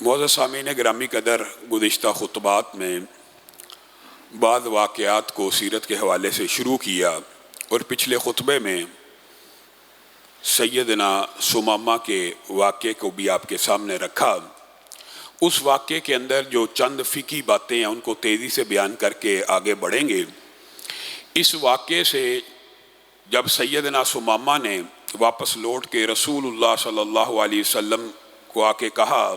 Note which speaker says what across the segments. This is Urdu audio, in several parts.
Speaker 1: معزز سامعین گرامی قدر، گزشتہ خطبات میں بعض واقعات کو سیرت کے حوالے سے شروع کیا اور پچھلے خطبے میں سیدنا ثمامہ کے واقعے کو بھی آپ کے سامنے رکھا۔ اس واقعے کے اندر جو چند فقہی باتیں ہیں ان کو تیزی سے بیان کر کے آگے بڑھیں گے۔ اس واقعے سے جب سیدنا ثمامہ نے واپس لوٹ کے رسول اللہ صلی اللہ علیہ وسلم کو آ کے کہا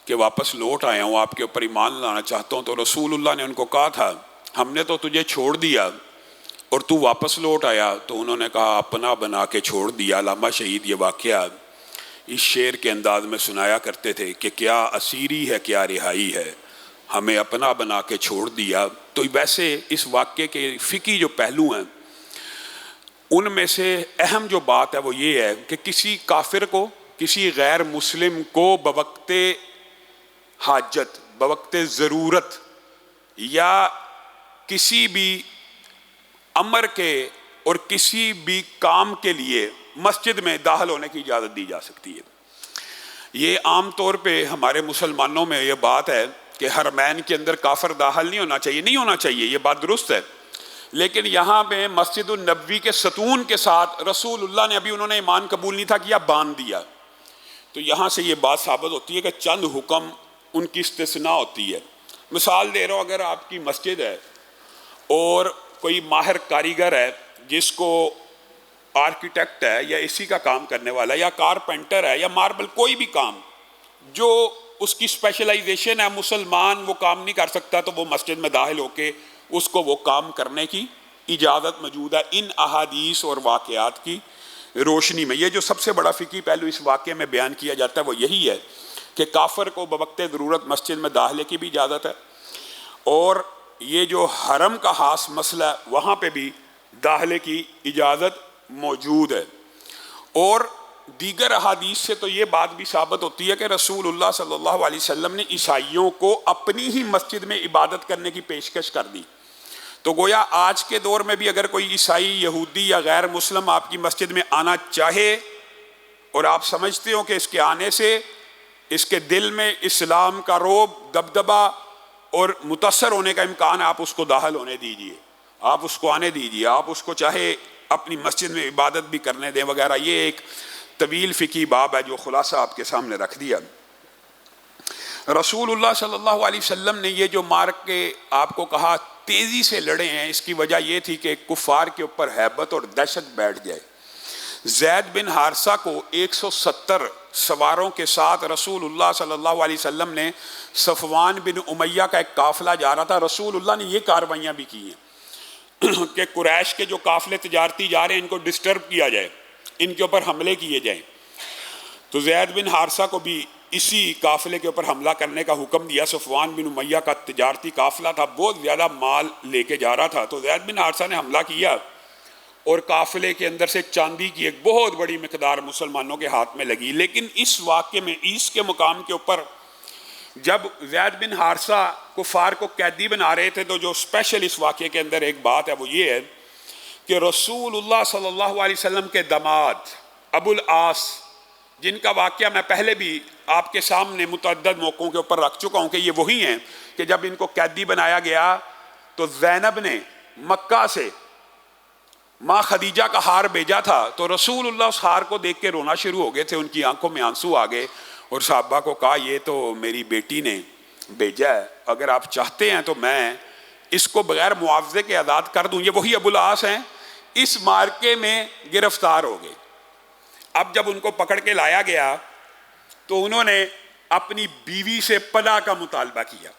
Speaker 1: کہ واپس لوٹ آیا ہوں، آپ کے اوپر ایمان لانا چاہتا ہوں، تو رسول اللہ نے ان کو کہا تھا ہم نے تو تجھے چھوڑ دیا اور تو واپس لوٹ آیا۔ تو انہوں نے کہا اپنا بنا کے چھوڑ دیا۔ علامہ شہید یہ واقعہ اس شعر کے انداز میں سنایا کرتے تھے کہ کیا اسیری ہے کیا رہائی ہے، ہمیں اپنا بنا کے چھوڑ دیا۔ تو ویسے اس واقعے کے فقہی جو پہلو ہیں ان میں سے اہم جو بات ہے وہ یہ ہے کہ کسی کافر کو، کسی غیر مسلم کو بوقت حاجت، بوقت ضرورت یا کسی بھی امر کے اور کسی بھی کام کے لیے مسجد میں داخل ہونے کی اجازت دی جا سکتی ہے۔ یہ عام طور پہ ہمارے مسلمانوں میں یہ بات ہے کہ حرمین کے اندر کافر داخل نہیں ہونا چاہیے، نہیں ہونا چاہیے، یہ بات درست ہے، لیکن یہاں پہ مسجد النبوی کے ستون کے ساتھ رسول اللہ نے، ابھی انہوں نے ایمان قبول نہیں تھا کیا، باندھ دیا۔ تو یہاں سے یہ بات ثابت ہوتی ہے کہ چند حکم ان کی استثناء ہوتی ہے۔ مثال دے رہا ہوں، اگر آپ کی مسجد ہے اور کوئی ماہر کاریگر ہے جس کو آرکیٹیکٹ ہے یا اسی کا کام کرنے والا ہے یا کارپینٹر ہے یا ماربل، کوئی بھی کام جو اس کی اسپیشلائزیشن ہے، مسلمان وہ کام نہیں کر سکتا، تو وہ مسجد میں داخل ہو کے اس کو وہ کام کرنے کی اجازت موجود ہے ان احادیث اور واقعات کی روشنی میں۔ یہ جو سب سے بڑا فقہی پہلو اس واقعے میں بیان کیا جاتا ہے وہ یہی ہے کہ کافر کو بوقت ضرورت مسجد میں داخلے کی بھی اجازت ہے، اور یہ جو حرم کا خاص مسئلہ ہے وہاں پہ بھی داخلے کی اجازت موجود ہے۔ اور دیگر احادیث سے تو یہ بات بھی ثابت ہوتی ہے کہ رسول اللہ صلی اللہ علیہ وسلم نے عیسائیوں کو اپنی ہی مسجد میں عبادت کرنے کی پیشکش کر دی۔ تو گویا آج کے دور میں بھی اگر کوئی عیسائی، یہودی یا غیر مسلم آپ کی مسجد میں آنا چاہے اور آپ سمجھتے ہو کہ اس کے آنے سے اس کے دل میں اسلام کا رعب، دبدبہ اور متاثر ہونے کا امکان ہے، آپ اس کو داخل ہونے دیجئے، آپ اس کو آنے دیجئے، آپ اس کو چاہے اپنی مسجد میں عبادت بھی کرنے دیں وغیرہ۔ یہ ایک طویل فقہی باب ہے جو خلاصہ آپ کے سامنے رکھ دیا۔ رسول اللہ صلی اللہ علیہ وسلم نے یہ جو مارک کے آپ کو کہا تیزی سے لڑے ہیں، اس کی وجہ یہ تھی کہ کفار کے اوپر ہیبت اور دہشت بیٹھ جائے۔ زید بن حارثہ کو 170 سواروں کے ساتھ رسول اللہ صلی اللہ علیہ وسلم نے، صفوان بن امیہ کا ایک قافلہ جا رہا تھا، رسول اللہ نے یہ کاروائیاں بھی کی ہیں کہ قریش کے جو قافلے تجارتی جا رہے ہیں ان کو ڈسٹرب کیا جائے، ان کے اوپر حملے کیے جائیں۔ تو زید بن حارثہ کو بھی اسی قافلے کے اوپر حملہ کرنے کا حکم دیا۔ صفوان بن امیہ کا تجارتی قافلہ تھا، بہت زیادہ مال لے کے جا رہا تھا، تو زید بن حارثہ نے حملہ کیا اور قافلے کے اندر سے چاندی کی ایک بہت بڑی مقدار مسلمانوں کے ہاتھ میں لگی۔ لیکن اس واقعے میں، عیس کے مقام کے اوپر جب زید بن حارثہ کفار کو قیدی بنا رہے تھے، تو جو اسپیشل اس واقعے کے اندر ایک بات ہے وہ یہ ہے کہ رسول اللہ صلی اللہ علیہ وسلم کے داماد ابو العاص، جن کا واقعہ میں پہلے بھی آپ کے سامنے متعدد موقعوں کے اوپر رکھ چکا ہوں کہ یہ وہی ہیں کہ جب ان کو قیدی بنایا گیا تو زینب نے مکہ سے ماں خدیجہ کا ہار بھیجا تھا، تو رسول اللہ اس ہار کو دیکھ کے رونا شروع ہو گئے تھے، ان کی آنکھوں میں آنسو آ گئے، اور صحابہ کو کہا یہ تو میری بیٹی نے بھیجا ہے، اگر آپ چاہتے ہیں تو میں اس کو بغیر معاوضے کے آزاد کر دوں۔ یہ وہی ابو العاص ہیں، اس مارکے میں گرفتار ہو گئے۔ اب جب ان کو پکڑ کے لایا گیا تو انہوں نے اپنی بیوی سے پناہ کا مطالبہ کیا،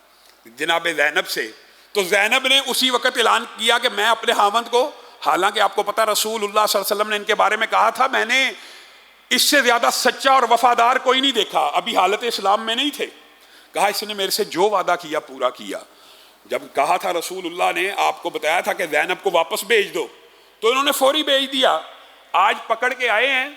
Speaker 1: جناب زینب سے۔ تو زینب نے اسی وقت اعلان کیا کہ میں اپنے خاوند کو، حالانکہ آپ کو پتہ رسول اللہ صلی اللہ علیہ وسلم نے ان کے بارے میں کہا تھا میں نے اس سے زیادہ سچا اور وفادار کوئی نہیں دیکھا، ابھی حالت اسلام میں نہیں تھے، کہا اس نے میرے سے جو وعدہ کیا پورا کیا۔ جب کہا تھا رسول اللہ نے، آپ کو بتایا تھا کہ زینب کو واپس بھیج دو، تو انہوں نے فوری بھیج دیا۔ آج پکڑ کے آئے ہیں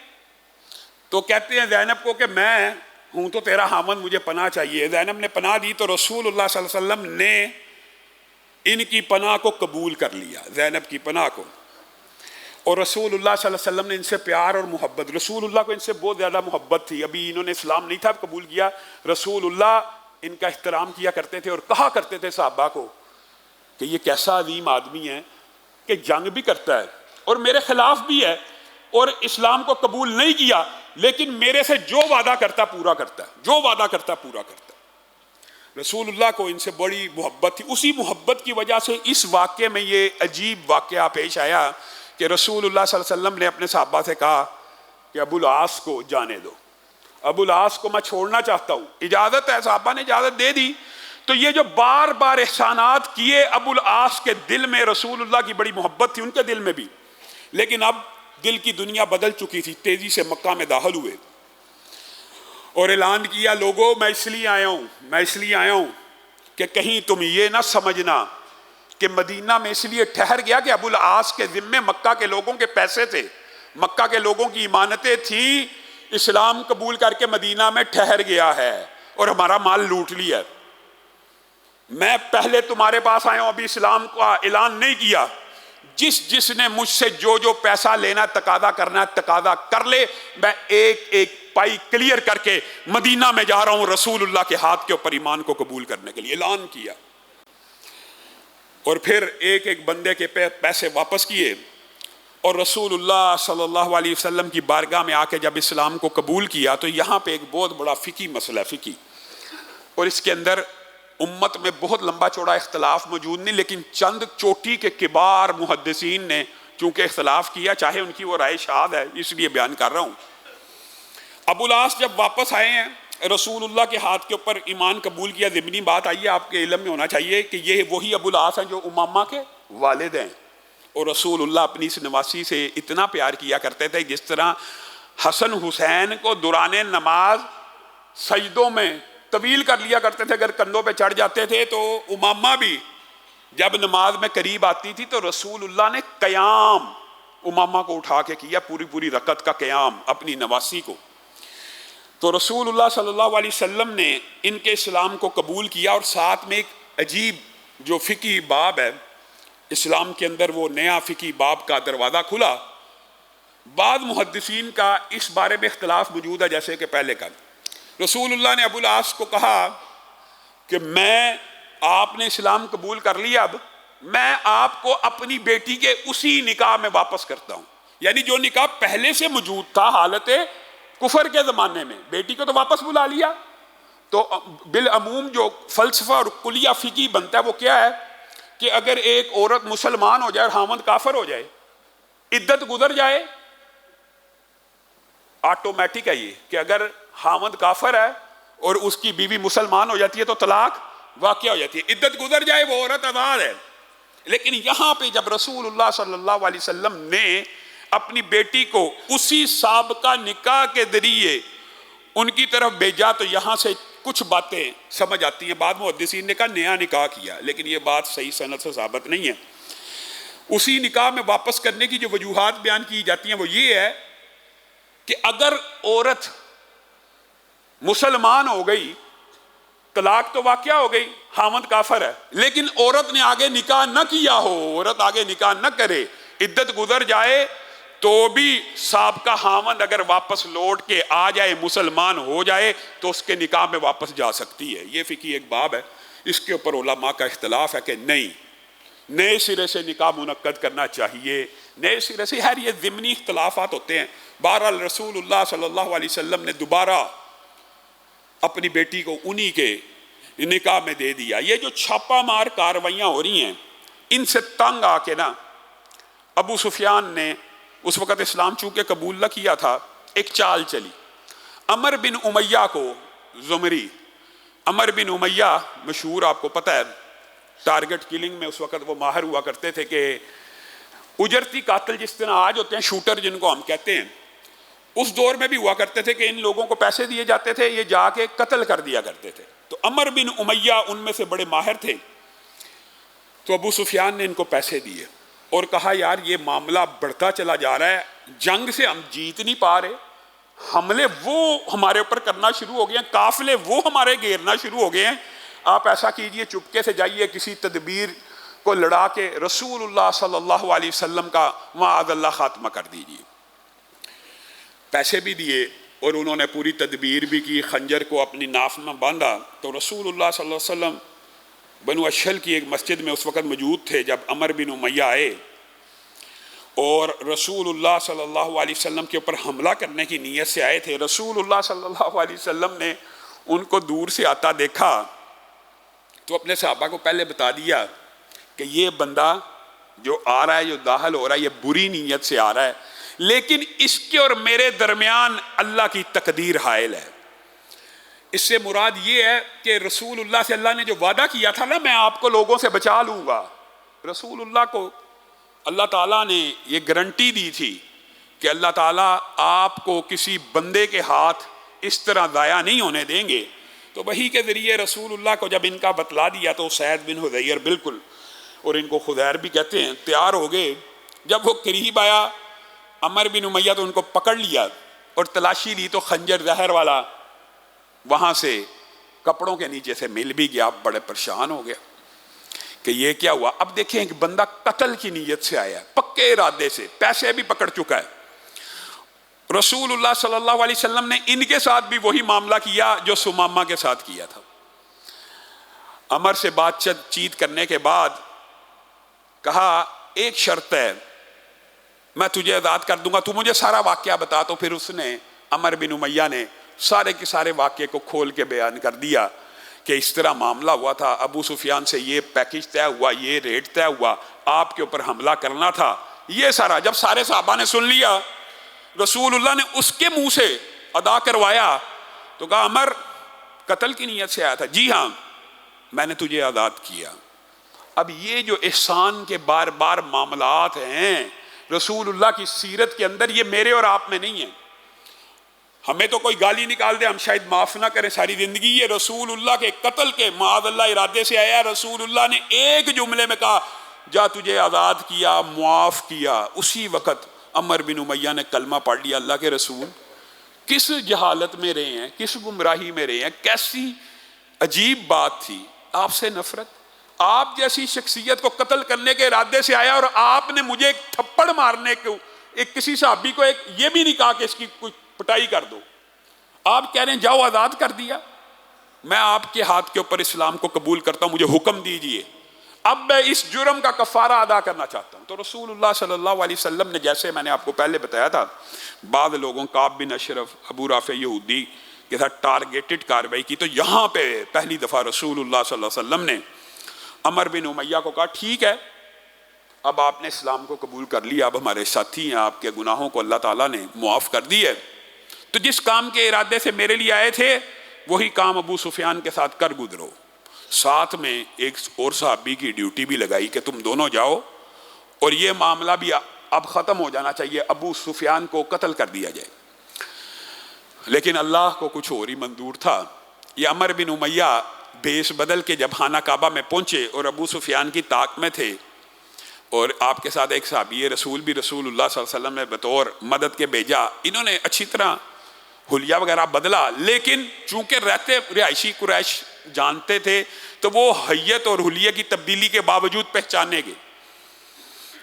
Speaker 1: تو کہتے ہیں زینب کو کہ میں ہوں تو تیرا خاوند، مجھے پناہ چاہیے۔ زینب نے پناہ دی تو رسول اللہ صلی اللہ علیہ وسلم نے ان کی پناہ کو قبول کر لیا، زینب کی پناہ کو۔ اور رسول اللہ صلی اللہ علیہ وسلم نے ان سے پیار اور محبت، رسول اللہ کو ان سے بہت زیادہ محبت تھی، ابھی انہوں نے اسلام نہیں تھا قبول کیا، رسول اللہ ان کا احترام کیا کرتے تھے اور کہا کرتے تھے صحابہ کو کہ یہ کیسا عظیم آدمی ہے کہ جنگ بھی کرتا ہے اور میرے خلاف بھی ہے اور اسلام کو قبول نہیں کیا، لیکن میرے سے جو وعدہ کرتا پورا کرتا ہے، جو وعدہ کرتا پورا کرتا ہے۔ رسول اللہ کو ان سے بڑی محبت تھی، اسی محبت کی وجہ سے اس واقعے میں یہ عجیب واقعہ پیش آیا کہ رسول اللہ صلی اللہ علیہ وسلم نے اپنے صحابہ سے کہا کہ ابو العاص کو جانے دو، ابو العاص کو میں چھوڑنا چاہتا ہوں، اجازت ہے، صحابہ نے اجازت دے دی۔ تو یہ جو بار بار احسانات کیے ابو العاص کے دل میں رسول اللہ کی بڑی محبت تھی، ان کے دل میں بھی، لیکن اب دل کی دنیا بدل چکی تھی، تیزی سے مکہ میں داخل ہوئے اور اعلان کیا، لوگوں میں اس لیے آیا ہوں کہ کہیں تم یہ نہ سمجھنا کہ مدینہ میں اس لیے ٹھہر گیا کہ ابو العاص کے ذمے مکہ کے لوگوں کے پیسے تھے، مکہ کے لوگوں کی امانتیں تھیں، اسلام قبول کر کے مدینہ میں ٹھہر گیا ہے اور ہمارا مال لوٹ لیا۔ میں پہلے تمہارے پاس آیا ہوں، ابھی اسلام کا اعلان نہیں کیا، جس نے مجھ سے جو پیسہ لینا تقاضا کرنا تقاضا کر لے، میں ایک ایک پائی کلیئر کر کے مدینہ میں جا رہا ہوں رسول اللہ کے ہاتھ کے اوپر ایمان کو قبول کرنے کے لیے، اعلان کیا۔ اور پھر ایک ایک بندے کے پیسے واپس کیے اور رسول اللہ صلی اللہ علیہ وسلم کی بارگاہ میں آ کے جب اسلام کو قبول کیا تو یہاں پہ ایک بہت بڑا فقہی مسئلہ ہے، فقہی، اور اس کے اندر امت میں بہت لمبا چوڑا اختلاف موجود نہیں، لیکن چند چوٹی کے کبار محدثین نے چونکہ اختلاف کیا، چاہے ان کی وہ رائے شاذ ہے اس لیے بیان کر رہا ہوں۔ ابو العاص جب واپس آئے ہیں رسول اللہ کے ہاتھ کے اوپر ایمان قبول کیا، ضمنی بات آئی ہے، آپ کے علم میں ہونا چاہیے کہ یہ وہی ابو العاص ہیں جو امامہ کے والد ہیں، اور رسول اللہ اپنی اس نواسی سے اتنا پیار کیا کرتے تھے جس طرح حسن حسین کو دوران نماز سجدوں میں طویل کر لیا کرتے تھے، اگر کندھوں پہ چڑھ جاتے تھے، تو امامہ بھی جب نماز میں قریب آتی تھی تو رسول اللہ نے قیام امامہ کو اٹھا کے کیا، پوری رکعت کا قیام اپنی نواسی کو۔ تو رسول اللہ صلی اللہ علیہ وسلم نے ان کے اسلام کو قبول کیا، اور ساتھ میں ایک عجیب جو فقہی باب ہے اسلام کے اندر، وہ نیا فقہی باب کا دروازہ کھلا۔ بعض محدثین کا اس بارے میں اختلاف موجود ہے، جیسے کہ پہلے کا رسول اللہ نے ابو العاص کو کہا کہ آپ نے اسلام قبول کر لیا، اب میں آپ کو اپنی بیٹی کے اسی نکاح میں واپس کرتا ہوں، یعنی جو نکاح پہلے سے موجود تھا حالت کفر کے زمانے میں، بیٹی کو تو واپس بلا لیا۔ تو بالعموم جو فلسفہ اور کلیہ فقہی بنتا ہے وہ کیا ہے کہ اگر ایک عورت مسلمان ہو جائے اور خاوند کافر ہو جائے، عدت گزر جائے، آٹومیٹک ہے یہ کہ اگر خاوند کافر ہے اور اس کی بیوی مسلمان ہو جاتی ہے تو طلاق واقع ہو جاتی ہے، عدت گزر جائے وہ عورت آزاد ہے۔ لیکن یہاں پہ جب رسول اللہ صلی اللہ علیہ وسلم نے اپنی بیٹی کو اسی سابقہ نکاح کے ذریعے ان کی طرف بھیجا تو یہاں سے کچھ باتیں سمجھ آتی ہیں۔ بعد محدثین نے کہا نیا نکاح کیا، لیکن یہ بات صحیح سند سے ثابت نہیں ہے۔ اسی نکاح میں واپس کرنے کی جو وجوہات بیان کی جاتی ہیں وہ یہ ہے کہ اگر عورت مسلمان ہو گئی، طلاق تو واقع ہو گئی، خاوند کافر ہے، لیکن عورت نے آگے نکاح نہ کیا ہو، عورت آگے نکاح نہ کرے، عدت گزر جائے، تو بھی سابقہ خاوند اگر واپس لوٹ کے آ جائے، مسلمان ہو جائے، تو اس کے نکاح میں واپس جا سکتی ہے۔ یہ فقہی ایک باب ہے، اس کے اوپر علماء کا اختلاف ہے کہ نہیں، نئے سرے سے نکاح منعقد کرنا چاہیے، نئے سرے سے، ہر یہ ضمنی اختلافات ہوتے ہیں۔ بہرحال رسول اللہ صلی اللہ علیہ وسلم نے دوبارہ اپنی بیٹی کو انہی کے نکاح میں دے دیا۔ یہ جو چھاپا مار کاروائیاں ہو رہی ہیں، ان سے تنگ آ کے نا ابو سفیان نے اس وقت اسلام چونکہ قبول نہ کیا تھا، ایک چال چلی۔ عمر بن امیہ کو زمری، عمر بن امیہ مشہور آپ کو پتہ ہے، ٹارگٹ کلنگ میں اس وقت وہ ماہر ہوا کرتے تھے کہ اجرتی قاتل جس طرح آج ہوتے ہیں، شوٹر جن کو ہم کہتے ہیں، اس دور میں بھی ہوا کرتے تھے کہ ان لوگوں کو پیسے دیے جاتے تھے، یہ جا کے قتل کر دیا کرتے تھے۔ تو عمر بن امیہ ان میں سے بڑے ماہر تھے، تو ابو سفیان نے ان کو پیسے دیے اور کہا یار یہ معاملہ بڑھتا چلا جا رہا ہے، جنگ سے ہم جیت نہیں پا رہے، حملے وہ ہمارے اوپر کرنا شروع ہو گئے ہیں، قافلے وہ ہمارے گھیرنا شروع ہو گئے ہیں، آپ ایسا کیجئے چپکے سے جائیے، کسی تدبیر کو لڑا کے رسول اللہ صلی اللہ علیہ وسلم کا معاذ اللہ خاتمہ کر دیجیے۔ پیسے بھی دیے اور انہوں نے پوری تدبیر بھی کی، خنجر کو اپنی ناف میں باندھا۔ تو رسول اللہ صلی اللہ علیہ وسلم بنو اشہل کی ایک مسجد میں اس وقت موجود تھے جب عمر بن امیہ آئے اور رسول اللہ صلی اللہ علیہ وسلم کے اوپر حملہ کرنے کی نیت سے آئے تھے۔ رسول اللہ صلی اللہ علیہ وسلم نے ان کو دور سے آتا دیکھا تو اپنے صحابہ کو پہلے بتا دیا کہ یہ بندہ جو آ رہا ہے، جو داخل ہو رہا ہے، یہ بری نیت سے آ رہا ہے، لیکن اس کے اور میرے درمیان اللہ کی تقدیر حائل ہے۔ اس سے مراد یہ ہے کہ رسول اللہ سے اللہ نے جو وعدہ کیا تھا نا، میں آپ کو لوگوں سے بچا لوں گا، رسول اللہ کو اللہ تعالیٰ نے یہ گارنٹی دی تھی کہ اللہ تعالیٰ آپ کو کسی بندے کے ہاتھ اس طرح ضائع نہیں ہونے دیں گے۔ تو وحی کے ذریعے رسول اللہ کو جب ان کا بتلا دیا تو سعید بن حضیر بالکل، اور ان کو خدیر بھی کہتے ہیں، تیار ہو گئے۔ جب وہ قریب آیا عمر بن امیہ تو ان کو پکڑ لیا اور تلاشی لی تو خنجر زہر والا وہاں سے کپڑوں کے نیچے سے مل بھی گیا۔ بڑے پریشان ہو گیا کہ یہ کیا ہوا۔ اب دیکھیں ایک بندہ قتل کی نیت سے آیا ہے، پکے ارادے سے، پیسے بھی پکڑ چکا ہے۔ رسول اللہ صلی اللہ علیہ وسلم نے ان کے ساتھ بھی وہی معاملہ کیا جو سمامہ کے ساتھ کیا تھا۔ عمر سے بات چیت کرنے کے بعد کہا ایک شرط ہے، میں تجھے آزاد کر دوں گا، تو مجھے سارا واقعہ بتا۔ تو پھر اس نے، عمر بن امیہ نے سارے کے سارے واقعے کو کھول کے بیان کر دیا کہ اس طرح معاملہ ہوا تھا، ابو سفیان سے یہ پیکج طے ہوا، یہ ریٹ طے ہوا، آپ کے اوپر حملہ کرنا تھا، یہ سارا۔ جب سارے صحابہ نے سن لیا، رسول اللہ نے اس کے منہ سے ادا کروایا تو کہا عمر قتل کی نیت سے آیا تھا؟ جی ہاں، میں نے تجھے آزاد کیا۔ اب یہ جو احسان کے بار بار معاملات ہیں رسول اللہ کی سیرت کے اندر، یہ میرے اور آپ میں نہیں ہیں۔ ہمیں تو کوئی گالی نکال دے ہم شاید معاف نہ کریں ساری زندگی، یہ رسول اللہ کے قتل کے معاذ اللہ ارادے سے آیا۔ رسول اللہ نے ایک جملے میں کہا جا تجھے آزاد کیا، معاف کیا۔ اسی وقت عمر بن امیہ نے کلمہ پڑھ لیا۔ اللہ کے رسول کس جہالت میں رہے ہیں، کس گمراہی میں رہے ہیں، کیسی عجیب بات تھی، آپ سے نفرت، آپ جیسی شخصیت کو قتل کرنے کے ارادے سے آیا اور آپ نے مجھے ایک تھپڑ مارنے کو، ایک کسی صحابی کو ایک یہ بھی نہیں کہا کہ اس کی کوئی پٹائی کر دو، آپ کہہ رہے ہیں جاؤ آزاد کر دیا۔ میں آپ کے ہاتھ کے اوپر اسلام کو قبول کرتا ہوں، مجھے حکم دیجئے، اب میں اس جرم کا کفارہ ادا کرنا چاہتا ہوں۔ تو رسول اللہ صلی اللہ علیہ وسلم نے، جیسے میں نے آپ کو پہلے بتایا تھا، بعض لوگوں کعب بن اشرف، ابو رافع یہودی کے ساتھ ٹارگیٹڈ کارروائی کی، تو یہاں پہ پہلی دفعہ رسول اللہ صلی اللہ علیہ وسلم نے عمر بن امیہ کو کہا ٹھیک ہے، اب آپ نے اسلام کو قبول کر لیا، اب ہمارے ساتھی ہیں، آپ کے گناہوں کو اللہ تعالیٰ نے معاف کر دی ہے، تو جس کام کے ارادے سے میرے لیے آئے تھے وہی کام ابو سفیان کے ساتھ کر گزرو۔ ساتھ میں ایک اور صحابی کی ڈیوٹی بھی لگائی کہ تم دونوں جاؤ اور یہ معاملہ بھی اب ختم ہو جانا چاہیے، ابو سفیان کو قتل کر دیا جائے۔ لیکن اللہ کو کچھ اور ہی منظور تھا۔ یہ عمر بن امیہ بیس بدل کے جب خانہ کعبہ میں پہنچے اور ابو سفیان کی طاق میں تھے اور آپ کے ساتھ ایک صحابی رسول بھی رسول اللہ صلی اللہ علیہ وسلم نے بطور مدد کے بھیجا، انہوں نے اچھی طرح حلیہ وغیرہ بدلا، لیکن چونکہ رہتے رہائشی قریش جانتے تھے تو وہ حیت اور حلیہ کی تبدیلی کے باوجود پہچانے گے۔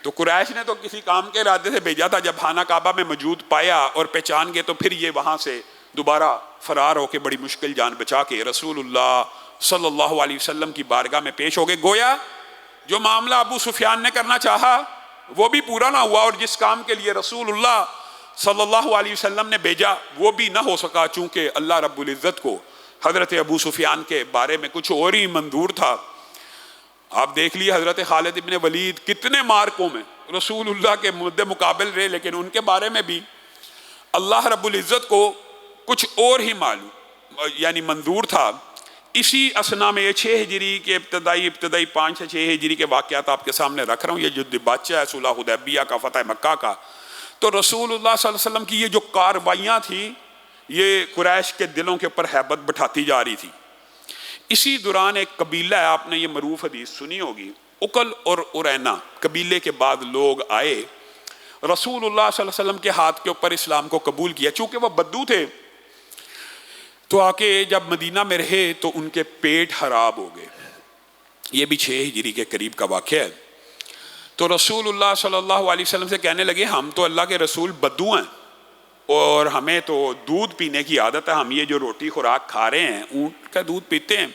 Speaker 1: تو قریش نے تو کسی کام کے ارادے سے بھیجا تھا، جب خانہ کعبہ میں موجود پایا اور پہچان گئے تو پھر یہ وہاں سے دوبارہ فرار ہو کے بڑی مشکل جان بچا کے رسول اللہ صلی اللہ علیہ وسلم کی بارگاہ میں پیش ہو گئے۔ گویا جو معاملہ ابو سفیان نے کرنا چاہا وہ بھی پورا نہ ہوا، اور جس کام کے لیے رسول اللہ صلی اللہ علیہ وسلم نے بھیجا وہ بھی نہ ہو سکا، چونکہ اللہ رب العزت کو حضرت ابو سفیان کے بارے میں کچھ اور ہی منظور تھا۔ آپ دیکھ لیے حضرت خالد ابن ولید کتنے مارکوں میں رسول اللہ کے مد مقابل رہے، لیکن ان کے بارے میں بھی اللہ رب العزت کو کچھ اور ہی معلوم یعنی منظور تھا۔ اسی اسنا میں یہ 6 ہجری کے ابتدائی 5 سے 6 ہجری کے واقعات آپ کے سامنے رکھ رہا ہوں۔ یہ جو دباچہ ہے صلح حدیبیہ کا، فتح مکہ کا، تو رسول اللہ صلی اللہ علیہ وسلم کی یہ جو کاروائیاں تھیں یہ قریش کے دلوں کے اوپر ہیبت بٹھاتی جا رہی تھی۔ اسی دوران ایک قبیلہ ہے، آپ نے یہ معروف حدیث سنی ہوگی، اکل اور ارینا قبیلے کے بعد لوگ آئے، رسول اللہ صلی اللہ علیہ وسلم کے ہاتھ کے اوپر اسلام کو قبول کیا۔ چونکہ وہ بدو تھے تو آ کے جب مدینہ میں رہے تو ان کے پیٹ خراب ہو گئے، یہ بھی 6 ہجری کے قریب کا واقعہ ہے۔ تو رسول اللہ صلی اللہ علیہ وسلم سے کہنے لگے ہم تو اللہ کے رسول بدو ہیں اور ہمیں تو دودھ پینے کی عادت ہے، ہم یہ جو روٹی خوراک کھا رہے ہیں اونٹ کا دودھ پیتے ہیں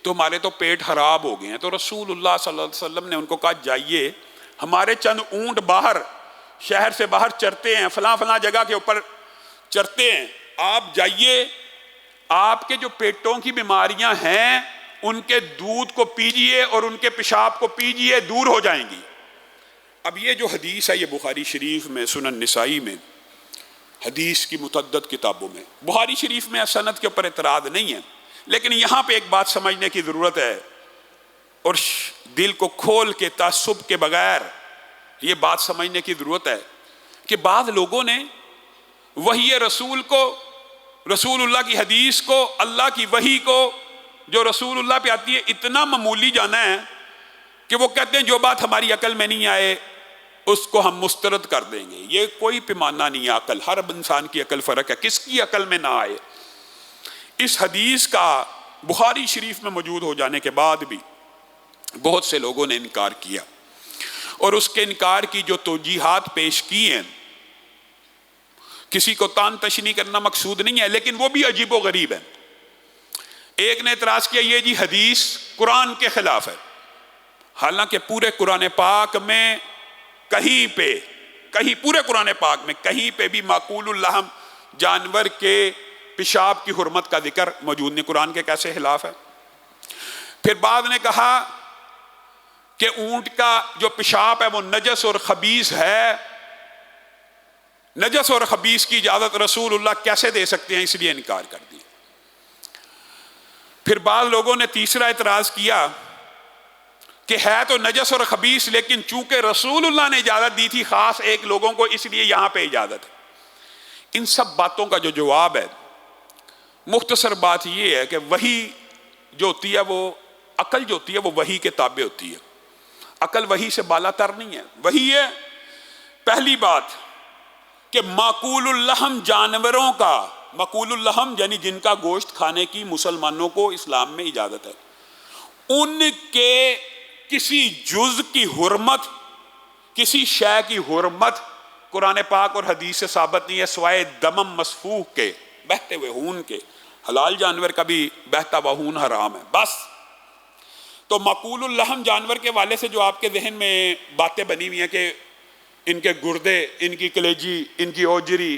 Speaker 1: تو ہمارے تو پیٹ خراب ہو گئے ہیں۔ تو رسول اللہ صلی اللہ علیہ وسلم نے ان کو کہا جائیے، ہمارے چند اونٹ باہر شہر سے باہر چرتے ہیں، فلاں فلاں جگہ کے اوپر چرتے ہیں، آپ جائیے، آپ کے جو پیٹوں کی بیماریاں ہیں ان کے دودھ کو پیجئے اور ان کے پیشاب کو پیجئے، دور ہو جائیں گی۔ اب یہ جو حدیث ہے یہ بخاری شریف میں، سنن نسائی میں، حدیث کی متعدد کتابوں میں، بخاری شریف میں سند کے اوپر اعتراض نہیں ہے، لیکن یہاں پہ ایک بات سمجھنے کی ضرورت ہے اور دل کو کھول کے تعصب کے بغیر یہ بات سمجھنے کی ضرورت ہے کہ بعض لوگوں نے وحی رسول کو، رسول اللہ کی حدیث کو، اللہ کی وحی کو جو رسول اللہ پہ آتی ہے اتنا معمولی جانا ہے کہ وہ کہتے ہیں جو بات ہماری عقل میں نہیں آئے اس کو ہم مسترد کر دیں گے۔ یہ کوئی پیمانہ نہیں ہے عقل، ہر انسان کی عقل فرق ہے، کس کی عقل میں نہ آئے۔ اس حدیث کا بخاری شریف میں موجود ہو جانے کے بعد بھی بہت سے لوگوں نے انکار کیا، اور اس کے انکار کی جو توجیحات پیش کی ہیں، کسی کو تان تشنی کرنا مقصود نہیں ہے، لیکن وہ بھی عجیب و غریب ہے۔ ایک نے اعتراض کیا یہ جی حدیث قرآن کے خلاف ہے، حالانکہ پورے قرآن پاک میں کہیں پورے قرآن پاک میں کہیں پہ بھی معقول اللحم جانور کے پیشاب کی حرمت کا ذکر موجود نہیں، قرآن کے کیسے خلاف ہے؟ پھر بعد نے کہا کہ اونٹ کا جو پیشاب ہے وہ نجس اور خبیث ہے، نجس اور خبیث کی اجازت رسول اللہ کیسے دے سکتے ہیں، اس لیے انکار کر دیا۔ پھر بعض لوگوں نے تیسرا اعتراض کیا کہ ہے تو نجس اور خبیث لیکن چونکہ رسول اللہ نے اجازت دی تھی خاص ایک لوگوں کو، اس لیے یہاں پہ اجازت ہے۔ ان سب باتوں کا جو جواب ہے، مختصر بات یہ ہے کہ وحی جو ہوتی ہے وہ، عقل جو ہوتی ہے وہ وحی کے تابع ہوتی ہے، عقل وحی سے بالا تر نہیں ہے۔ وحی ہے پہلی بات کہ معقول اللحم جانوروں کا، معقول اللحم یعنی جن کا گوشت کھانے کی مسلمانوں کو اسلام میں اجازت ہے، ان کے کسی جز کی حرمت، کسی شے کی حرمت قرآن پاک اور حدیث سے ثابت نہیں ہے سوائے دمم مسفوح کے، بہتے ہوئے خون کے۔ حلال جانور کا بھی بہتا ہوا خون حرام ہے بس۔ تو معقول اللحم جانور کے والے سے جو آپ کے ذہن میں باتیں بنی ہوئی ہیں کہ ان کے گردے، ان کی کلیجی، ان کی اوجری،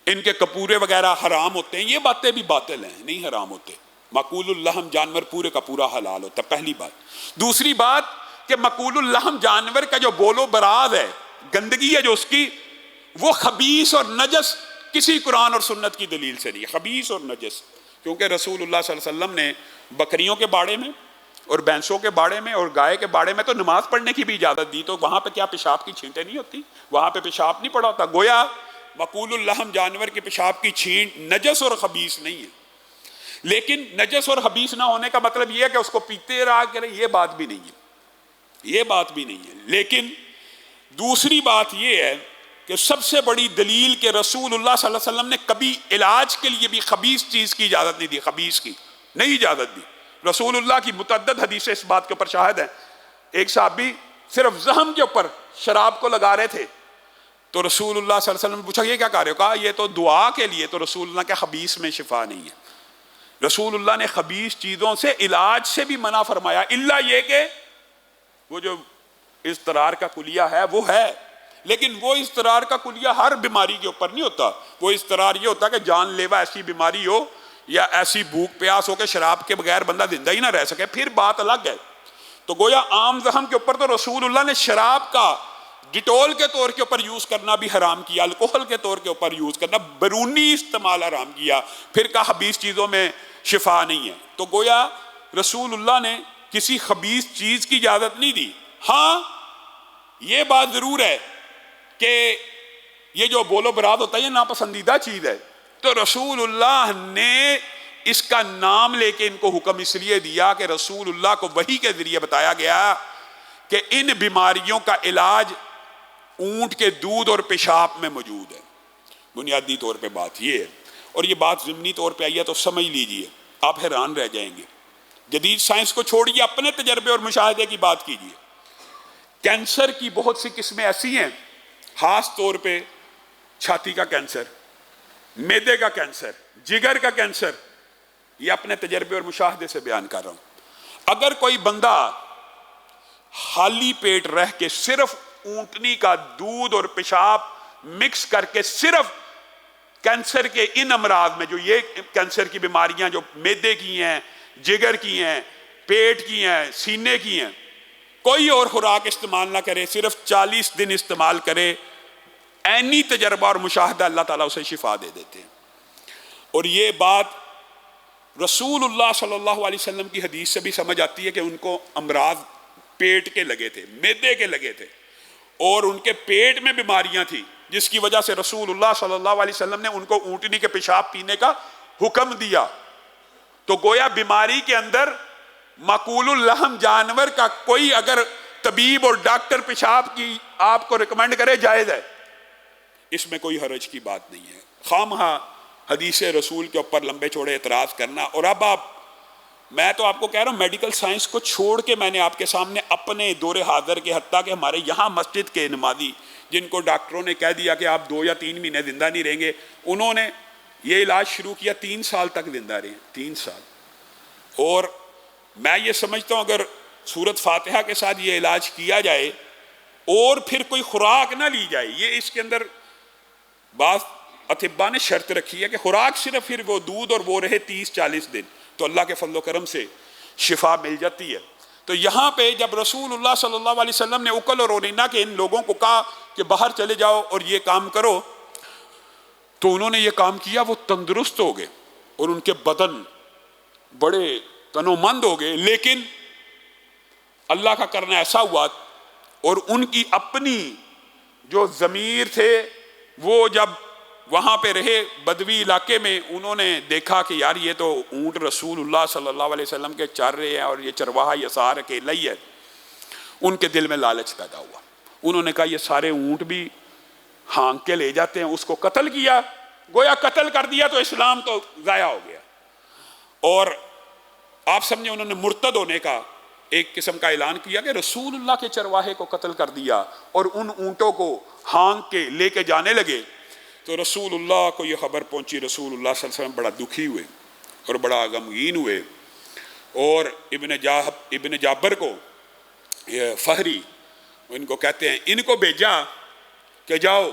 Speaker 1: ان کے کپورے وغیرہ حرام ہوتے ہیں، یہ باتیں بھی باطل ہیں، نہیں حرام ہوتے۔ معقول اللحم جانور پورے کا پورا حلال ہوتا ہے، پہلی بات۔ دوسری بات کہ معقول اللحم جانور کا جو بول و براز ہے، گندگی ہے جو اس کی، وہ خبیث اور نجس کسی قرآن اور سنت کی دلیل سے نہیں ہے، خبیث اور نجس۔ کیونکہ رسول اللہ صلی اللہ علیہ وسلم نے بکریوں کے باڑے میں اور بھینسوں کے باڑے میں اور گائے کے باڑے میں تو نماز پڑھنے کی بھی اجازت دی، تو وہاں پہ کیا پیشاب کی چھینٹیں نہیں ہوتی؟ وہاں پہ پیشاب نہیں پڑا ہوتا؟ گویا معقول اللحم جانور کے پیشاب کی چھینٹ نجس اور خبیث نہیں ہے۔ لیکن نجس اور خبیث نہ ہونے کا مطلب یہ ہے کہ اس کو پیتے رہا کریں، یہ بات بھی نہیں ہے، یہ بات بھی نہیں ہے۔ لیکن دوسری بات یہ ہے کہ سب سے بڑی دلیل کہ رسول اللہ صلی اللہ علیہ وسلم نے کبھی علاج کے لیے بھی خبیث چیز کی اجازت نہیں دی، خبیث کی نہیں اجازت دی۔ رسول اللہ کی متعدد حدیثیں اس بات کے اوپر شاہد ہیں۔ ایک صحابی صرف زخم کے اوپر شراب کو لگا رہے تھے، تو رسول اللہ صلی اللہ علیہ وسلم نے پوچھا یہ کیا کر رہے ہو؟ کہا یہ تو دعا کے لیے۔ تو رسول اللہ کے خبیث میں شفا نہیں ہے۔ رسول اللہ نے خبیث چیزوں سے علاج سے بھی منع فرمایا، الا یہ کہ وہ جو اضطرار کا کلیہ ہے وہ ہے، لیکن وہ اضطرار کا کلیہ ہر بیماری کے اوپر نہیں ہوتا۔ وہ اضطرار یہ ہوتا کہ جان لیوا ایسی بیماری ہو یا ایسی بھوک پیاس ہو کہ شراب کے بغیر بندہ زندہ ہی نہ رہ سکے، پھر بات الگ ہے۔ تو گویا عام زخم کے اوپر تو رسول اللہ نے شراب کا ڈیٹول کے طور کے اوپر یوز کرنا بھی حرام کیا، الکوہل کے طور کے اوپر یوز کرنا، بیرونی استعمال حرام کیا، پھر کہا خبیث چیزوں میں شفا نہیں ہے۔ تو گویا رسول اللہ نے کسی خبیث چیز کی اجازت نہیں دی۔ ہاں یہ بات ضرور ہے کہ یہ جو بول و براد ہوتا ہے یہ ناپسندیدہ چیز ہے، تو رسول اللہ نے اس کا نام لے کے ان کو حکم اس لیے دیا کہ رسول اللہ کو وحی کے ذریعے بتایا گیا کہ ان بیماریوں کا علاج اونٹ کے دودھ اور پیشاب میں موجود ہے۔ بنیادی طور پہ بات یہ ہے، اور یہ بات ضمنی طور پہ آئی ہے تو سمجھ لیجئے، آپ حیران رہ جائیں گے۔ جدید سائنس کو چھوڑیے، اپنے تجربے اور مشاہدے کی بات کیجیے۔ کینسر کی بہت سی قسمیں ایسی ہیں، خاص طور پہ چھاتی کا کینسر، معدے کا کینسر، جگر کا کینسر، یہ اپنے تجربے اور مشاہدے سے بیان کر رہا ہوں۔ اگر کوئی بندہ خالی پیٹ رہ کے صرف اونٹنی کا دودھ اور پیشاب مکس کر کے صرف کینسر کے ان امراض میں، جو یہ کینسر کی بیماریاں جو معدے کی ہیں، جگر کی ہیں، پیٹ کی ہیں، سینے کی ہیں، کوئی اور خوراک استعمال نہ کرے، صرف 40 دن استعمال کرے، عینی تجربہ اور مشاہدہ اللہ تعالیٰ اسے شفا دے دیتے ہیں۔ اور یہ بات رسول اللہ صلی اللہ علیہ وسلم کی حدیث سے بھی سمجھ آتی ہے کہ ان کو امراض پیٹ کے لگے تھے، معدے کے لگے تھے، اور ان کے پیٹ میں بیماریاں تھیں، جس کی وجہ سے رسول اللہ صلی اللہ علیہ وسلم نے ان کو اونٹنی کے پیشاب پینے کا حکم دیا۔ تو گویا بیماری کے اندر ماکول اللحم جانور کا کوئی اگر طبیب اور ڈاکٹر پیشاب کی آپ کو ریکمینڈ کرے، جائز ہے، اس میں کوئی حرج کی بات نہیں ہے۔ خواہ حدیث رسول کے اوپر لمبے چوڑے اعتراض کرنا۔ اور اب میں تو آپ کو کہہ رہا ہوں، میڈیکل سائنس کو چھوڑ کے میں نے آپ کے سامنے اپنے دور حاضر کے، حتیٰ کہ ہمارے یہاں مسجد کے نمازی جن کو ڈاکٹروں نے کہہ دیا کہ آپ 2 یا 3 مہینے زندہ نہیں رہیں گے، انہوں نے یہ علاج شروع کیا، 3 سال تک زندہ رہے، 3 سال۔ اور میں یہ سمجھتا ہوں اگر سورۃ فاتحہ کے ساتھ یہ علاج کیا جائے اور پھر کوئی خوراک نہ لی جائے، یہ اس کے اندر بعض اطباء نے شرط رکھی ہے کہ خوراک صرف پھر وہ دودھ اور وہ رہے 30-40 دن، تو اللہ کے فضل و کرم سے شفا مل جاتی ہے۔ تو یہاں پہ جب رسول اللہ صلی اللہ علیہ وسلم نے اکل اور اورینہ کے ان لوگوں کو کہا کہ باہر چلے جاؤ اور یہ کام کرو، تو انہوں نے یہ کام کیا، وہ تندرست ہو گئے اور ان کے بدن بڑے تن و مند ہو گئے، لیکن اللہ کا کرنا ایسا ہوا اور ان کی اپنی جو ضمیر تھے وہ جب وہاں پہ رہے بدوی علاقے میں، انہوں نے دیکھا کہ یار یہ تو اونٹ رسول اللہ صلی اللہ علیہ وسلم کے چر رہے ہیں اور یہ چرواہا یسار اکیلا ہی ہے۔ ان کے دل میں لالچ پیدا ہوا، انہوں نے کہا یہ سارے اونٹ بھی ہانک کے لے جاتے ہیں، اس کو قتل کیا، گویا قتل کر دیا تو اسلام تو ضائع ہو گیا۔ اور آپ سمجھے انہوں نے مرتد ہونے کا ایک قسم کا اعلان کیا کہ رسول اللہ کے چرواہے کو قتل کر دیا اور ان اونٹوں کو ہانک کے لے کے جانے لگے۔ تو رسول اللہ کو یہ خبر پہنچی، رسول اللہ صلی اللہ علیہ وسلم بڑا دکھی ہوئے اور بڑا غمگین ہوئے، اور ابن جابر کو یہ فہری ان کو کہتے ہیں، ان کو بھیجا کہ جاؤ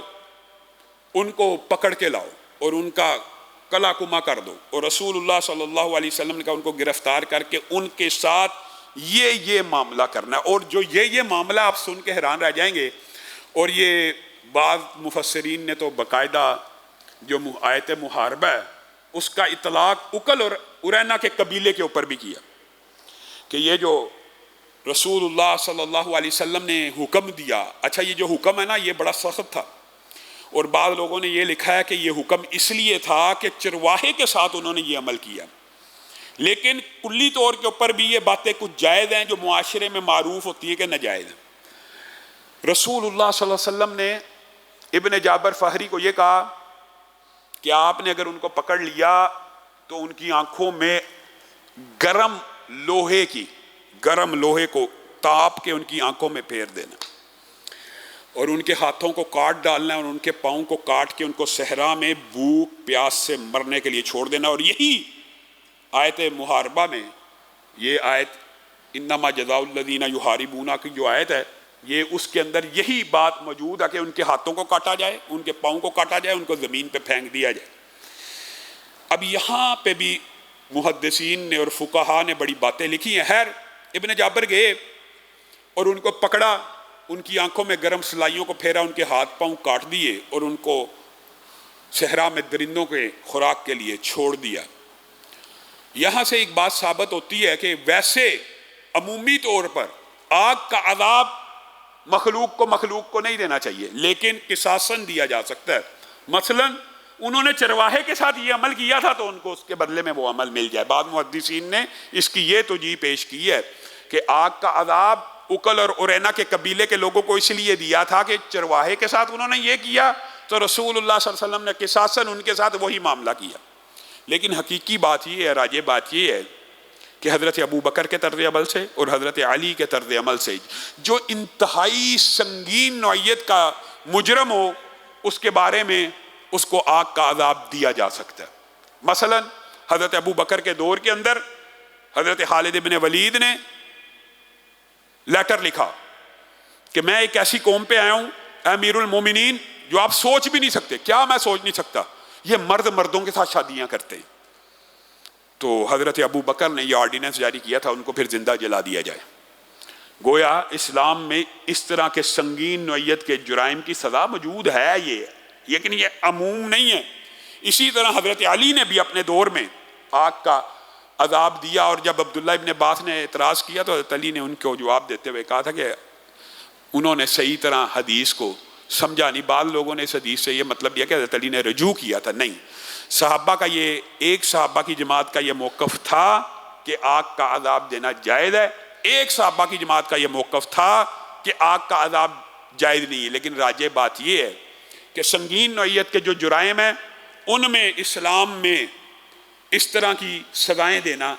Speaker 1: ان کو پکڑ کے لاؤ اور ان کا کلا کما کر دو، اور رسول اللہ صلی اللہ علیہ وسلم نے کہا ان کو گرفتار کر کے ان کے ساتھ یہ معاملہ کرنا ہے۔ اور جو یہ معاملہ آپ سن کے حیران رہ جائیں گے، اور یہ بعض مفسرین نے تو باقاعدہ جو آیت محاربہ ہے اس کا اطلاق اکل اور اورینہ کے قبیلے کے اوپر بھی کیا کہ یہ جو رسول اللہ صلی اللہ علیہ وسلم نے حکم دیا، اچھا یہ جو حکم ہے نا یہ بڑا سخت تھا، اور بعض لوگوں نے یہ لکھا ہے کہ یہ حکم اس لیے تھا کہ چرواہے کے ساتھ انہوں نے یہ عمل کیا، لیکن کلی طور کے اوپر بھی یہ باتیں کچھ جائز ہیں جو معاشرے میں معروف ہوتی ہے کہ ناجائز ہیں۔ رسول اللہ صلی اللہ علیہ وسلم نے ابن جابر فہری کو یہ کہا کہ آپ نے اگر ان کو پکڑ لیا تو ان کی آنکھوں میں گرم لوہے کو تاپ کے ان کی آنکھوں میں پھیر دینا، اور ان کے ہاتھوں کو کاٹ ڈالنا ہے اور ان کے پاؤں کو کاٹ کے ان کو صحرا میں بھوک پیاس سے مرنے کے لیے چھوڑ دینا۔ اور یہی آیت محاربہ میں یہ آیت انما جزاء الذین یحاربون کی جو آیت ہے، یہ اس کے اندر یہی بات موجود ہے کہ ان کے ہاتھوں کو کاٹا جائے، ان کے پاؤں کو کاٹا جائے، ان کو زمین پہ پھینک دیا جائے۔ اب یہاں پہ بھی محدثین نے اور فقہا نے بڑی باتیں لکھی ہیں۔ خیر ابن جابر گئے اور ان کو پکڑا، ان کی آنکھوں میں گرم سلائیوں کو پھیرا، ان کے ہاتھ پاؤں کاٹ دیے اور ان کو صحرا میں درندوں کے خوراک کے لیے چھوڑ دیا۔ یہاں سے ایک بات ثابت ہوتی ہے کہ ویسے عمومی طور پر آگ کا عذاب مخلوق کو نہیں دینا چاہیے، لیکن قصاصاً دیا جا سکتا ہے۔ مثلا انہوں نے چرواہے کے ساتھ یہ عمل کیا تھا تو ان کو اس کے بدلے میں وہ عمل مل جائے۔ بعض محدثین نے اس کی یہ توجیہ پیش کی ہے کہ آگ کا عذاب اکل اور اورینہ کے قبیلے کے لوگوں کو اس لیے دیا تھا کہ چرواہے کے ساتھ انہوں نے یہ کیا تو رسول اللہ صلی اللہ علیہ وسلم نے قصاصاً ان کے ساتھ وہی معاملہ کیا۔ لیکن حقیقی بات یہ ہے، راجع بات یہ ہے کہ حضرت ابو بکر کے طرز عمل سے اور حضرت علی کے طرز عمل سے جو انتہائی سنگین نوعیت کا مجرم ہو اس کے بارے میں اس کو آگ کا عذاب دیا جا سکتا ہے. مثلا حضرت ابو بکر کے دور کے اندر حضرت خالد بن ولید نے لیٹر لکھا کہ میں ایک ایسی قوم پہ آیا ہوں امیر المومنین جو آپ سوچ بھی نہیں سکتے. کیا میں سوچ نہیں سکتا؟ یہ مرد مردوں کے ساتھ شادیاں کرتے ہیں. تو حضرت ابو بکر نے یہ آرڈیننس جاری کیا تھا ان کو پھر زندہ جلا دیا جائے. گویا اسلام میں اس طرح کے سنگین نوعیت کے جرائم کی سزا موجود ہے یہ، لیکن یہ عموم نہیں ہے. اسی طرح حضرت علی نے بھی اپنے دور میں آگ کا عذاب دیا، اور جب عبداللہ ابن عباس نے اعتراض کیا تو حضرت علی نے ان کو جواب دیتے ہوئے کہا تھا کہ انہوں نے صحیح طرح حدیث کو سمجھا نہیں. بعض لوگوں نے اس حدیث سے یہ مطلب لیا کہ حضرت علی نے رجوع کیا تھا. نہیں، صحابہ کا یہ ایک صحابہ کی جماعت کا یہ موقف تھا کہ آگ کا عذاب دینا جائز ہے، ایک صحابہ کی جماعت کا یہ موقف تھا کہ آگ کا عذاب جائز نہیں ہے. لیکن راجع بات یہ ہے کہ سنگین نوعیت کے جو جرائم ہیں ان میں اسلام میں اس طرح کی سزائیں دینا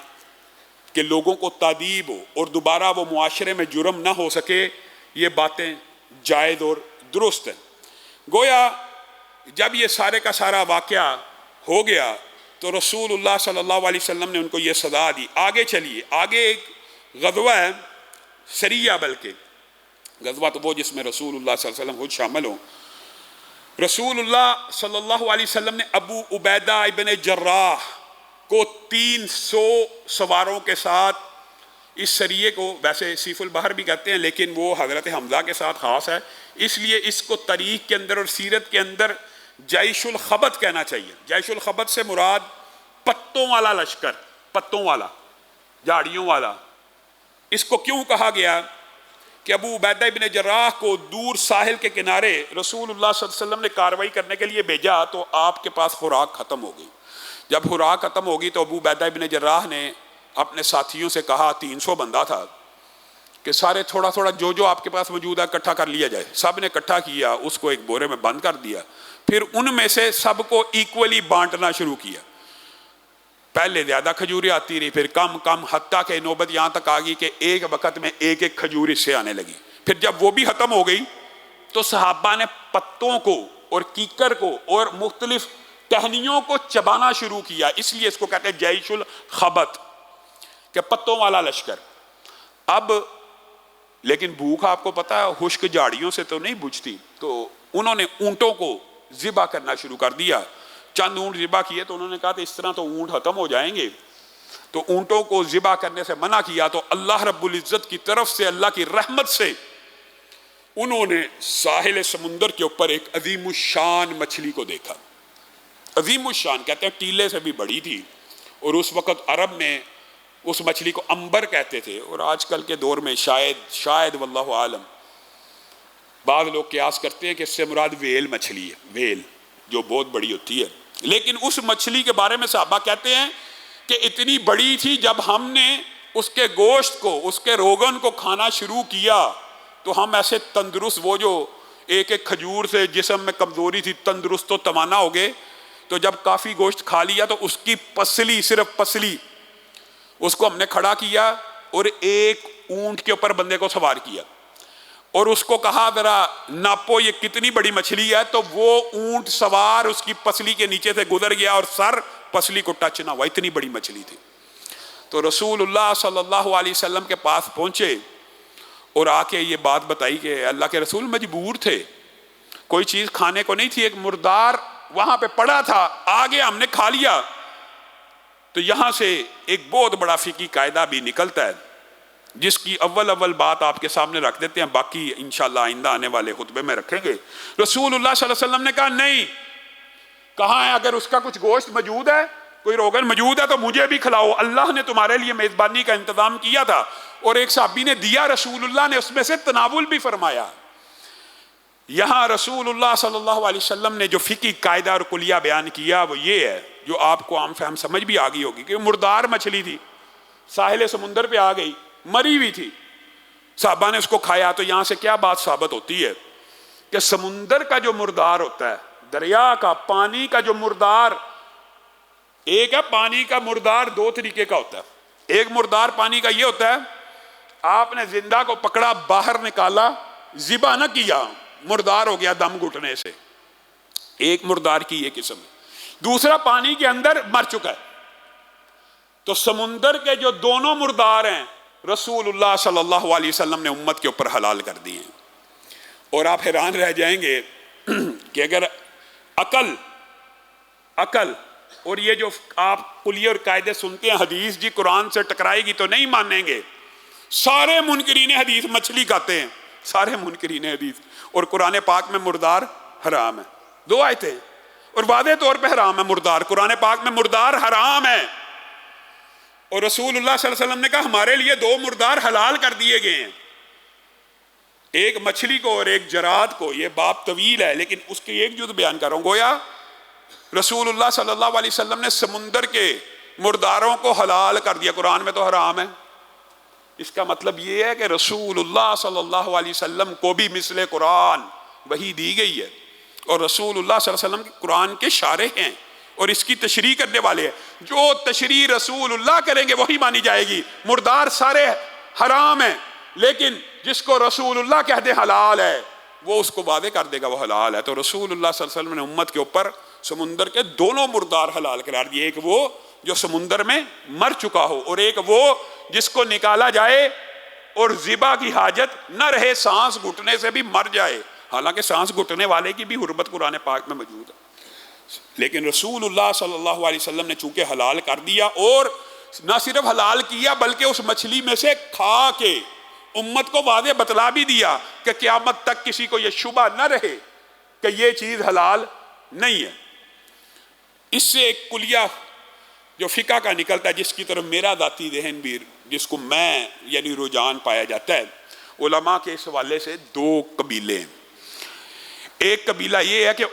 Speaker 1: کہ لوگوں کو تادیب ہو اور دوبارہ وہ معاشرے میں جرم نہ ہو سکے، یہ باتیں جائز اور درست ہیں. گویا جب یہ سارے کا سارا واقعہ ہو گیا تو رسول اللہ صلی اللہ علیہ وسلم نے ان کو یہ سزا دی. آگے چلیے، آگے ایک غزوہ ہے سریہ، بلکہ غزوہ تو وہ جس میں رسول اللہ صلی اللہ علیہ وسلم خود شامل ہوں. رسول اللہ صلی اللہ علیہ وسلم نے ابو عبیدہ ابن جراح کو 300 سواروں کے ساتھ اس سریے کو، ویسے سیف البحر بھی کہتے ہیں لیکن وہ حضرت حمزہ کے ساتھ خاص ہے، اس لیے اس کو تاریخ کے اندر اور سیرت کے اندر جیش الخبت کہنا چاہیے. جیش الخبت سے مراد پتوں والا لشکر، پتوں والا، جھاڑیوں والا. اس کو کیوں کہا گیا کہ ابو عبیدہ ابن جراح کو دور ساحل کے کنارے رسول اللہ صلی اللہ علیہ وسلم نے کارروائی کرنے کے لیے بھیجا تو آپ کے پاس خوراک ختم ہو گئی. جب خوراک ختم ہوگی تو ابو عبیدہ ابن جراح نے اپنے ساتھیوں سے کہا، 300 بندہ تھا، کہ سارے تھوڑا تھوڑا جو آپ کے پاس موجود ہے اکٹھا کر لیا جائے. سب نے اکٹھا کیا، اس کو ایک بورے میں بند کر دیا، پھر ان میں سے سب کو ایکولی بانٹنا شروع کیا. پہلے زیادہ کھجوریں آتی رہی، پھر کم کم، حتیٰ کہ نوبت یہاں تک آ گئی کہ ایک وقت میں ایک ایک کھجور اس سے آنے لگی. پھر جب وہ بھی ختم ہو گئی تو صحابہ نے پتوں کو اور کیکر کو اور مختلف ٹہنیوں کو چبانا شروع کیا. اس لیے اس کو کہتے ہیں جیش الخبت، کہ پتوں والا لشکر. اب لیکن بھوک آپ کو پتا ہے خشک جھاڑیوں سے تو نہیں بجھتی، تو انہوں نے اونٹوں کو ذبح کرنا شروع کر دیا. چند اونٹ ذبح کیے تو انہوں نے کہا کہ اس طرح تو اونٹ ختم ہو جائیں گے، تو اونٹوں کو ذبح کرنے سے منع کیا. تو اللہ رب العزت کی طرف سے، اللہ کی رحمت سے، انہوں نے ساحل سمندر کے اوپر ایک عظیم الشان مچھلی کو دیکھا. عظیم الشان کہتے ہیں ٹیلے سے بھی بڑی تھی، اور اس وقت عرب میں اس مچھلی کو امبر کہتے تھے، اور آج کل کے دور میں شاید واللہ عالم بعض لوگ قیاس کرتے ہیں کہ اس سے مراد ویل مچھلی ہے، ویل جو بہت بڑی ہوتی ہے. لیکن اس مچھلی کے بارے میں صحابہ کہتے ہیں کہ اتنی بڑی تھی، جب ہم نے اس کے گوشت کو، اس کے روغن کو کھانا شروع کیا تو ہم ایسے تندرست، وہ جو ایک ایک کھجور سے جسم میں کمزوری تھی، تندرست و توانا ہو گئے. تو جب کافی گوشت کھا لیا تو اس کی پسلی، صرف پسلی، اس کو ہم نے کھڑا کیا اور ایک اونٹ کے اوپر بندے کو سوار کیا اور اس کو کہا ذرا ناپو یہ کتنی بڑی مچھلی ہے. تو وہ اونٹ سوار اس کی پسلی کے نیچے سے گزر گیا اور سر پسلی کو ٹچ نہ ہوا، اتنی بڑی مچھلی تھی. تو رسول اللہ صلی اللہ علیہ وسلم کے پاس پہنچے اور آ کے یہ بات بتائی کہ اللہ کے رسول مجبور تھے، کوئی چیز کھانے کو نہیں تھی، ایک مردار وہاں پہ پڑا تھا، آگے ہم نے کھا لیا. تو یہاں سے ایک بہت بڑا فقہی قاعدہ بھی نکلتا ہے جس کی اول بات آپ کے سامنے رکھ دیتے ہیں، باقی انشاءاللہ آئندہ آنے والے خطبے میں رکھیں گے. رسول اللہ صلی اللہ علیہ وسلم نے کہا نہیں، کہاں ہے اگر اس کا کچھ گوشت موجود ہے، کوئی روغن موجود ہے تو مجھے بھی کھلاؤ، اللہ نے تمہارے لیے میزبانی کا انتظام کیا تھا. اور ایک صحابی نے دیا، رسول اللہ نے اس میں سے تناول بھی فرمایا. یہاں رسول اللہ صلی اللہ علیہ وسلم نے جو فقہی قاعدہ اور کلیہ بیان کیا وہ یہ ہے، جو آپ کو عام فہم سمجھ بھی آ گئی ہوگی، کہ مردار مچھلی تھی، ساحل سمندر پہ آ گئی، مری ہوئی تھی، صحابہ نے اس کو کھایا. تو یہاں سے کیا بات ثابت ہوتی ہے کہ سمندر کا جو مردار ہوتا ہے، دریا کا، پانی کا جو مردار، ایک ہے پانی کا مردار دو طریقے کا ہوتا ہے. ایک مردار پانی کا یہ ہوتا ہے آپ نے زندہ کو پکڑا باہر نکالا ذبح نہ کیا مردار ہو گیا دم گھٹنے سے، ایک مردار کی یہ قسم ہے۔ دوسرا پانی کے اندر مر چکا ہے۔ تو سمندر کے جو دونوں مردار ہیں رسول اللہ صلی اللہ علیہ وسلم نے امت کے اوپر حلال کر دیے ہیں۔ اور آپ حیران رہ جائیں گے کہ اگر عقل اور یہ جو آپ کلیے اور قاعدے سنتے ہیں حدیث جی قرآن سے ٹکرائے گی تو نہیں مانیں گے۔ سارے منکرین حدیث مچھلی کھاتے ہیں، سارے منکرین حدیث، اور قرآن پاک میں مردار حرام ہے۔ دو آیتیں اور واضح طور پہ حرام ہے مردار، قرآن پاک میں مردار حرام ہے، اور رسول اللہ صلی اللہ علیہ وسلم نے کہا ہمارے لیے دو مردار حلال کر دیے گئے ہیں، ایک مچھلی کو اور ایک جراد کو۔ یہ باب طویل ہے لیکن اس کی ایک جز بیان کر رہا ہوں۔ گویا رسول اللہ صلی اللہ علیہ وسلم نے سمندر کے مرداروں کو حلال کر دیا، قرآن میں تو حرام ہے۔ اس کا مطلب یہ ہے کہ رسول اللہ صلی اللہ علیہ وسلم کو بھی مثل قرآن وحی دی گئی ہے، اور رسول اللہ صلی اللہ علیہ وسلم قرآن کے شارح ہیں اور اس کی تشریح کرنے والے ہیں۔ جو تشریح رسول اللہ کریں گے وہی مانی جائے گی۔ مردار سارے حرام ہیں لیکن جس کو رسول اللہ کہہ دے حلال ہے وہ اس کو واضح کر دے گا وہ حلال ہے۔ تو رسول اللہ صلی اللہ علیہ وسلم نے امت کے اوپر سمندر کے دونوں مردار حلال قرار دیے، ایک وہ جو سمندر میں مر چکا ہو اور ایک وہ جس کو نکالا جائے اور ذبح کی حاجت نہ رہے، سانس گھٹنے سے بھی مر جائے، حالانکہ سانس گھٹنے والے کی بھی حرمت قرآن پاک میں موجود ہے، لیکن رسول اللہ صلی اللہ علیہ وسلم نے چونکہ حلال کر دیا، اور نہ صرف حلال کیا بلکہ اس مچھلی میں سے کھا کے امت کو واضح بتلا بھی دیا کہ قیامت تک کسی کو یہ شبہ نہ رہے کہ یہ چیز حلال نہیں ہے۔ اس سے ایک کلیہ جو فقہ کا نکلتا ہے، جس کی طرف میرا ذاتی ذہن بھی، جس کو میں یعنی رجحان پایا جاتا ہے، علماء کے اس حوالے سے دو قبیلے ہیں۔ ایک قبیلہ یہ ہے کہ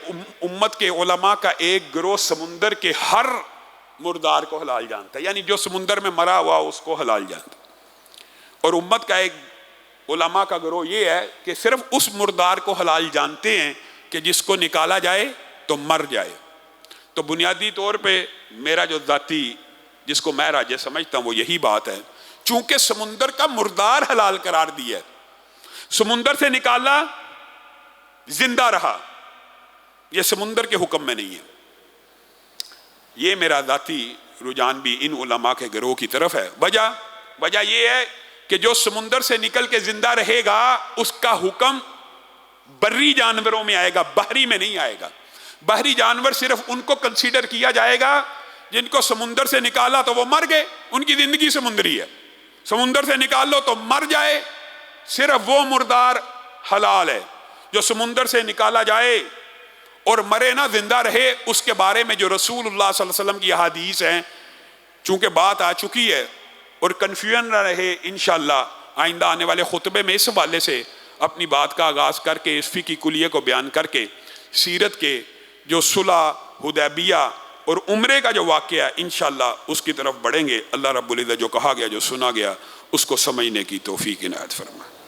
Speaker 1: امت کے علماء کا ایک گروہ سمندر کے ہر مردار کو حلال جانتا ہے، یعنی جو سمندر میں مرا ہوا اس کو حلال جانتا ہے، اور امت کا ایک علماء کا گروہ یہ ہے کہ صرف اس مردار کو حلال جانتے ہیں کہ جس کو نکالا جائے تو مر جائے۔ تو بنیادی طور پہ میرا جو ذاتی جس کو میں راجح سمجھتا ہوں وہ یہی بات ہے، چونکہ سمندر کا مردار حلال قرار دیا ہے، سمندر سے نکالا زندہ رہا، یہ سمندر کے حکم میں نہیں ہے۔ یہ میرا ذاتی رجحان بھی ان علماء کے گروہ کی طرف ہے۔ وجہ یہ ہے کہ جو سمندر سے نکل کے زندہ رہے گا اس کا حکم بری جانوروں میں آئے گا، بحری میں نہیں آئے گا۔ بحری جانور صرف ان کو کنسیڈر کیا جائے گا جن کو سمندر سے نکالا تو وہ مر گئے، ان کی زندگی سمندری ہے، سمندر سے نکال لو تو مر جائے، صرف وہ مردار حلال ہے۔ جو سمندر سے نکالا جائے اور مرے نہ زندہ رہے، اس کے بارے میں جو رسول اللہ صلی اللہ علیہ وسلم کی احادیث ہیں، چونکہ بات آ چکی ہے اور کنفیوژن نہ رہے، انشاءاللہ آئندہ آنے والے خطبے میں اس حوالے سے اپنی بات کا آغاز کر کے اس فقہی کلیے کو بیان کر کے سیرت کے جو صلح حدیبیہ اور عمرے کا جو واقعہ ہے انشاءاللہ اس کی طرف بڑھیں گے۔ اللہ رب العزت جو کہا گیا جو سنا گیا اس کو سمجھنے کی توفیق عنایت فرمائے۔